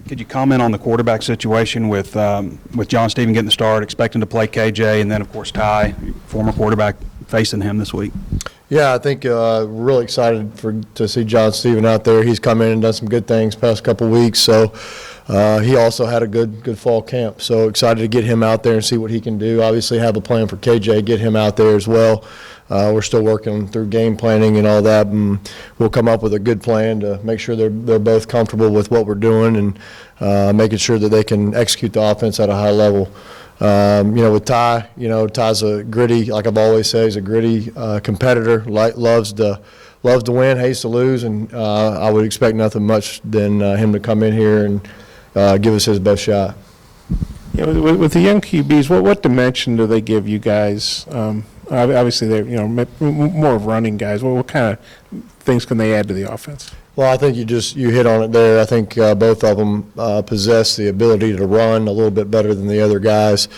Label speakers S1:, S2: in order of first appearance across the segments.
S1: Could you comment on the quarterback situation with John Stephen getting the start, expecting to play KJ, and then, of course, Ty, former quarterback, facing him this week?
S2: Yeah, I think really excited to see John Stephen out there. He's come in and done some good things past couple weeks. So he also had a good fall camp. So excited to get him out there and see what he can do. Obviously have a plan for KJ, get him out there as well. We're still working through game planning and all that, and we'll come up with a good plan to make sure they're both comfortable with what we're doing and making sure that they can execute the offense at a high level. With Ty, Ty's a gritty, like I've always said, he's a gritty competitor, loves to win, hates to lose, and I would expect nothing much than him to come in here and give us his best shot.
S3: Yeah, with the young QBs, what dimension do they give you guys? Obviously, they're more of running guys. What kind of things can they add to the offense?
S2: Well, I think you hit on it there. I think both of them possess the ability to run a little bit better than the other guys,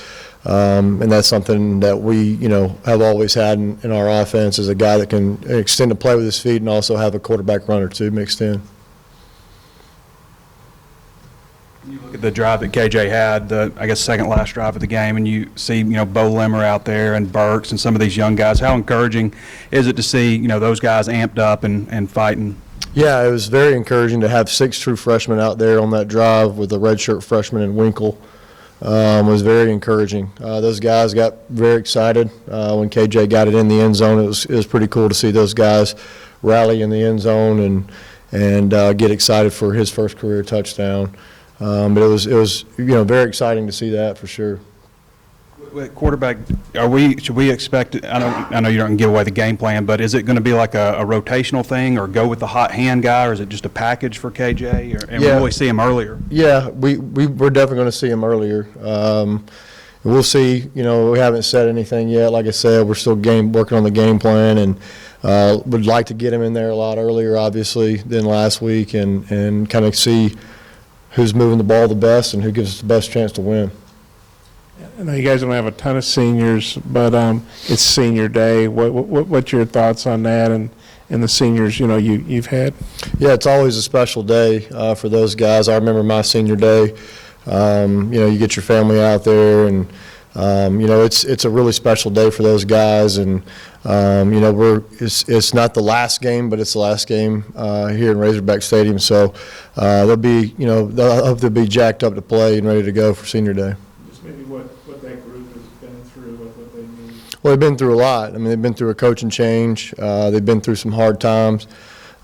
S2: and that's something that we have always had in our offense, is a guy that can extend the play with his feet and also have a quarterback run or two mixed in.
S1: You look at the drive that KJ had, I guess second last drive of the game, and you see Bo Limmer out there and Burks and some of these young guys. How encouraging is it to see those guys amped up and fighting?
S2: Yeah, it was very encouraging to have 6 true freshmen out there on that drive with a redshirt freshman in Winkle. Was very encouraging. Those guys got very excited when KJ got it in the end zone. It was pretty cool to see those guys rally in the end zone and get excited for his first career touchdown. But it was very exciting to see that for sure.
S1: With quarterback, should we expect? I know you don't give away the game plan, but is it going to be like a rotational thing, or go with the hot hand guy, or is it just a package for KJ, and we'll really see him earlier? Yeah, we're
S2: definitely going to see him earlier. We'll see. We haven't said anything yet. Like I said, we're still working on the game plan, and would like to get him in there a lot earlier, obviously, than last week, and kind of see who's moving the ball the best and who gives us the best chance to win.
S3: I know you guys don't have a ton of seniors, but it's senior day. What's your thoughts on that and the seniors you've had?
S2: Yeah, it's always a special day for those guys. I remember my senior day. You get your family out there, and it's a really special day for those guys. And it's not the last game, but it's the last game here in Razorback Stadium. So they'll be jacked up to play and ready to go for senior day.
S3: Just maybe what that group has been through, what they need.
S2: Well, they've been through a lot. I mean, they've been through a coaching change. They've been through some hard times.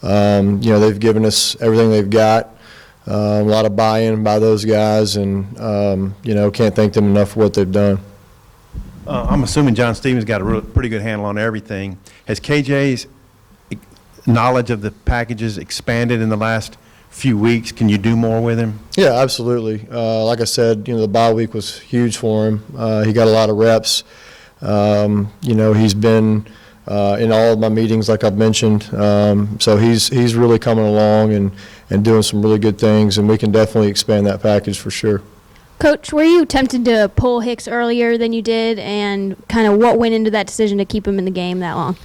S2: They've given us everything they've got. A lot of buy-in by those guys, and can't thank them enough for what they've done.
S4: I'm assuming John Stevens got a pretty good handle on everything. Has KJ's knowledge of the packages expanded in the last few weeks? Can you do more with him?
S2: Yeah, absolutely. Like I said, the bye week was huge for him. He got a lot of reps. He's been in all of my meetings, like I've mentioned. So he's really coming along and doing some really good things, and we can definitely expand that package for sure.
S5: Coach, were you tempted to pull Hicks earlier than you did, and kind of what went into that decision to keep him in the game that long?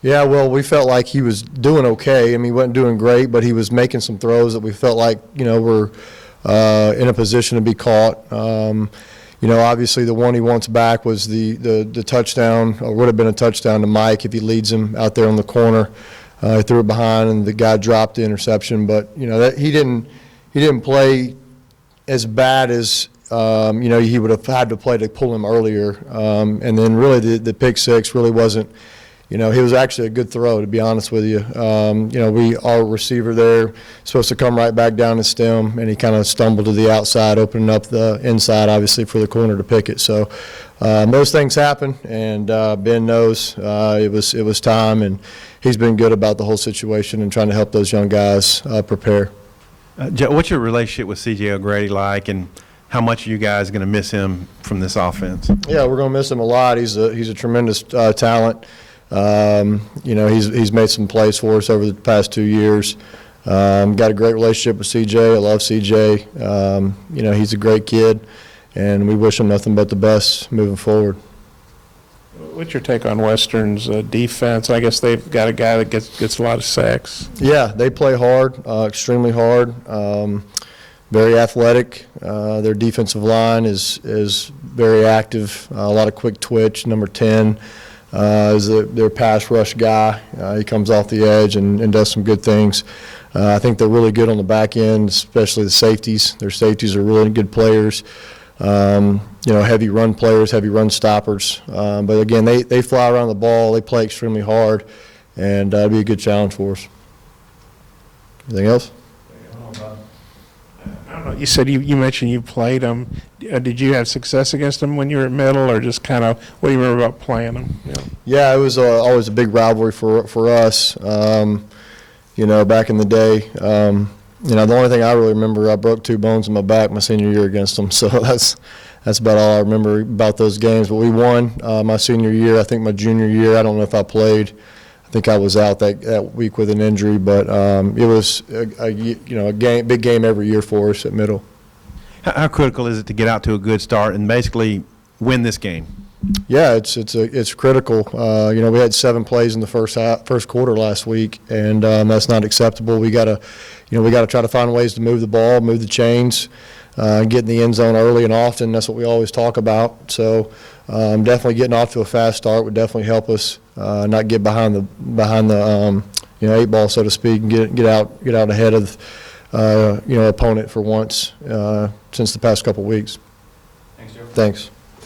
S2: Yeah, well, we felt like he was doing okay. I mean, he wasn't doing great, but he was making some throws that we felt like, were in a position to be caught. Obviously the one he wants back was the touchdown, or would have been a touchdown to Mike if he leads him out there on the corner. He threw it behind, and the guy dropped the interception. But, that he didn't play as bad as he would have had to play to pull him earlier. And then really the pick six really wasn't, he was actually a good throw, to be honest with you. Our receiver there supposed to come right back down the stem, and he kind of stumbled to the outside, opening up the inside, obviously, for the corner to pick it. So those things happen, and Ben knows it was time, and he's been good about the whole situation and trying to help those young guys prepare.
S4: Joe, what's your relationship with C.J. O'Grady like, and how much are you guys going to miss him from this offense?
S2: Yeah, we're going to miss him a lot. He's a tremendous talent. He's made some plays for us over the past 2 years. Got a great relationship with CJ. I love CJ. He's a great kid, and we wish him nothing but the best moving forward.
S3: What's your take on Western's defense? I guess they've got a guy that gets a lot of sacks.
S2: Yeah, they play hard, extremely hard. very athletic. Their defensive line is very active, a lot of quick twitch. Number 10 is their pass rush guy. He comes off the edge and does some good things. I think they're really good on the back end, especially the safeties. Their safeties are really good players. Heavy run players, heavy run stoppers. But again, they fly around the ball. They play extremely hard, and it'll be a good challenge for us. Anything else?
S3: I don't know, you said you mentioned you played them. Did you have success against them when you were at middle, or just kind of, what do you remember about playing them?
S2: Yeah, it was always a big rivalry for us. Back in the day. The only thing I really remember, I broke 2 bones in my back my senior year against them. So that's about all I remember about those games. But we won my senior year. I think my junior year, I don't know if I played. I think I was out that week with an injury. But it was a big game every year for us at middle.
S4: How critical is it to get out to a good start and basically win this game?
S2: Yeah, it's critical. We had 7 plays in the first quarter last week, and that's not acceptable. We gotta try to find ways to move the ball, move the chains, get in the end zone early and often. That's what we always talk about. So definitely getting off to a fast start would definitely help us not get behind the 8 ball, so to speak, and get out ahead of opponent for once since the past couple weeks.
S1: Thanks, Joe.
S2: Thanks.